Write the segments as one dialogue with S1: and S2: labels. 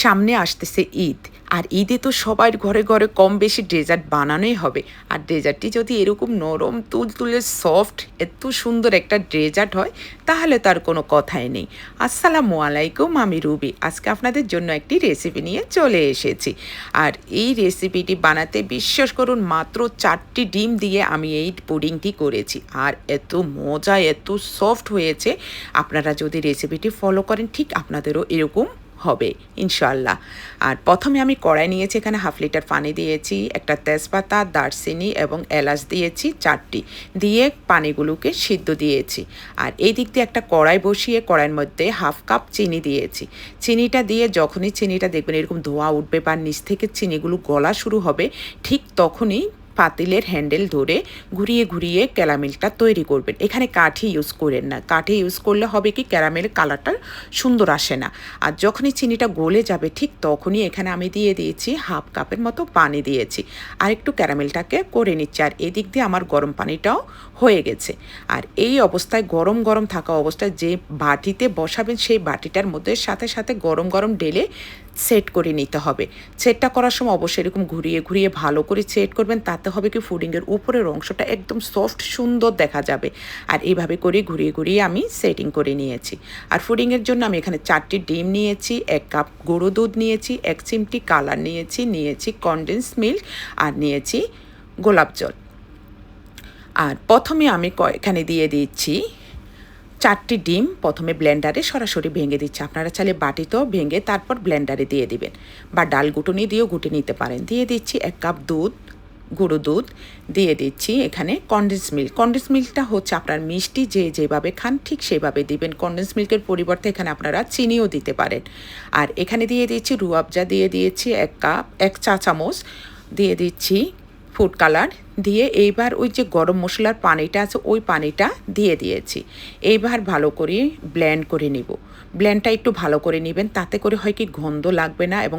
S1: সামনে আসতেছে ঈদ। আর ঈদে তো সবার ঘরে ঘরে কম বেশি ডেজার্ট বানানোই হবে। আর ডেজার্টটি যদি এরকম নরম তুলতুলে সফট এত সুন্দর একটা ডেজার্ট হয়, তাহলে তার কোনো কথাই নেই। আসসালামু আলাইকুম, আমি রুবি। আজকে আপনাদের জন্য একটি রেসিপি নিয়ে চলে এসেছি। আর এই রেসিপিটি বানাতে বিশ্বাস করুন মাত্র ৪টি ডিম দিয়ে আমি এই পুডিংটি করেছি। আর এত মজা, এত সফট হয়েছে। আপনারা যদি রেসিপিটি ফলো করেন ঠিক আপনাদেরও এরকম হবে ইনশাআল্লাহ। আর প্রথমে আমি কড়াই নিয়েছি, এখানে 1/2 লিটার পানি দিয়েছি, একটা তেজপাতা, দারচিনি এবং এলাচ দিয়েছি 4টি, দিয়ে পানিগুলোকে সিদ্ধ দিয়েছি। আর এই দিক দিয়ে একটা কড়াই বসিয়ে কড়াইয়ের মধ্যে 1/2 কাপ চিনি দিয়েছি। চিনিটা দিয়ে যখনই চিনিটা দেখবেন এরকম ধোঁয়া উঠবে বা নিচ থেকে চিনিগুলো গলা শুরু হবে, ঠিক তখনই পাতিলের হ্যান্ডেল ধরে ঘুরিয়ে ঘুরিয়ে ক্যারামেলটা তৈরি করবেন। এখানে কাঠি ইউজ করেন না, কাঠি ইউজ করলে হবে কি ক্যারামেলের কালারটা সুন্দর আসে না। আর যখনই চিনিটা গলে যাবে ঠিক তখনই এখানে আমি দিয়ে দিয়েছি 1/2 কাপের মতো পানি দিয়েছি। আর একটু ক্যারামেলটাকে করে নিচ্ছি। আর এদিক দিয়ে আমার গরম পানিটাও হয়ে গেছে। আর এই অবস্থায় গরম গরম থাকা অবস্থায় যে বাটিতে বসাবেন সেই বাটিটার মধ্যে সাথে সাথে গরম গরম ঢেলে সেট করে নিতে হবে। সেটটা করার সময় অবশ্যই এরকম ঘুরিয়ে ঘুরিয়ে ভালো করে সেট করবেন, তাতে হবে কি পুডিংয়ের উপরের অংশটা একদম সফট সুন্দর দেখা যাবে। আর এইভাবে করে ঘুরিয়ে ঘুরিয়ে আমি সেটিং করে নিয়েছি। আর পুডিংয়ের জন্য আমি এখানে 4টি ডিম নিয়েছি, 1 কাপ গুঁড়ো দুধ নিয়েছি, 1 চিমটি কালার নিয়েছি কনডেন্স মিল্ক, আর নিয়েছি গোলাপ জল। আর প্রথমে আমি এখানে দিয়ে দিচ্ছি 4টি ডিম, প্রথমে ব্লেন্ডারে সরাসরি ভেঙে দিচ্ছি। আপনারা চাইলে বাটিতেও ভেঙে তারপর ব্লেন্ডারে দিয়ে দিবেন, বা ডাল ঘুটুনি দিয়েও ঘুটে নিতে পারেন। দিয়ে দিচ্ছি 1 কাপ দুধ, গুঁড়ো দুধ, দিয়ে দিচ্ছি এখানে কনডেন্স মিল্ক। কনডেন্স মিল্কটা হচ্ছে আপনার মিষ্টি যেভাবে খান ঠিক সেভাবে দিবেন। কনডেন্স মিল্কের পরিবর্তে এখানে আপনারা চিনিও দিতে পারেন। আর এখানে দিয়ে দিচ্ছি রুয়াবজা, দিয়ে দিয়েছি 1 চা চামচ, দিয়ে দিচ্ছি ফুড কালার, দিয়ে এইবার ওই যে গরম মশলার পানিটা আছে ওই পানিটা দিয়ে দিয়েছি। এইবার ভালো করে ব্লেন্ড করে নিব। ব্লেন্ডটা একটু ভালো করে নেবেন, তাতে করে হয় কি গন্ধ লাগবে না, এবং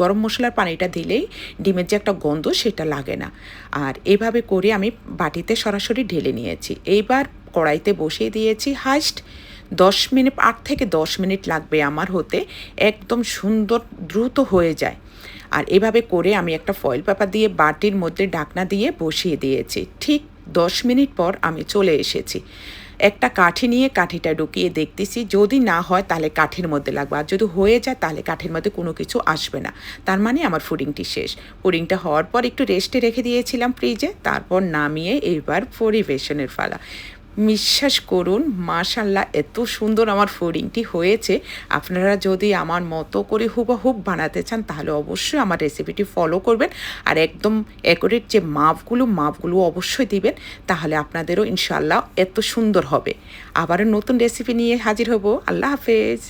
S1: গরম মশলার পানিটা দিলেই ডিমের যে একটা গন্ধ সেটা লাগে না। আর এভাবে করে আমি বাটিতে সরাসরি ঢেলে নিয়েছি। এইবার কড়াইতে বসিয়ে দিয়েছি হাইস্ট 10 মিনিট, 8 থেকে 10 মিনিট লাগবে আমার হতে, একদম সুন্দর দ্রুত হয়ে যায়। আর এভাবে করে আমি একটা ফয়েল পেপার দিয়ে বাটির মধ্যে ঢাকনা দিয়ে বসিয়ে দিয়েছি। ঠিক 10 মিনিট পর আমি চলে এসেছি। একটা কাঠি নিয়ে কাঠিটা ঢুকিয়ে দেখতেছি, যদি না হয় তাহলে কাঠের মধ্যে লাগবে, আর যদি হয়ে যায় তাহলে কাঠের মধ্যে কোনো কিছু আসবে না। তার মানে আমার পুডিংটি শেষ। পুডিংটা হওয়ার পর একটু রেস্টে রেখে দিয়েছিলাম ফ্রিজে, তারপর নামিয়ে এবার পরিবেশনের পালা। বিশ্বাস করুন মাশাআল্লাহ এত সুন্দর আমার পুডিংটি হয়েছে। আপনারা যদি আমার মতো করে হুবহুব বানাতে চান তাহলে অবশ্যই আমার রেসিপিটি ফলো করবেন। আর একদম অ্যাকুরেট যে মাপগুলো অবশ্যই দিবেন, তাহলে আপনাদেরও ইনশাআল্লাহ এত সুন্দর হবে। আবারও নতুন রেসিপি নিয়ে হাজির হব। আল্লাহ হাফেজ।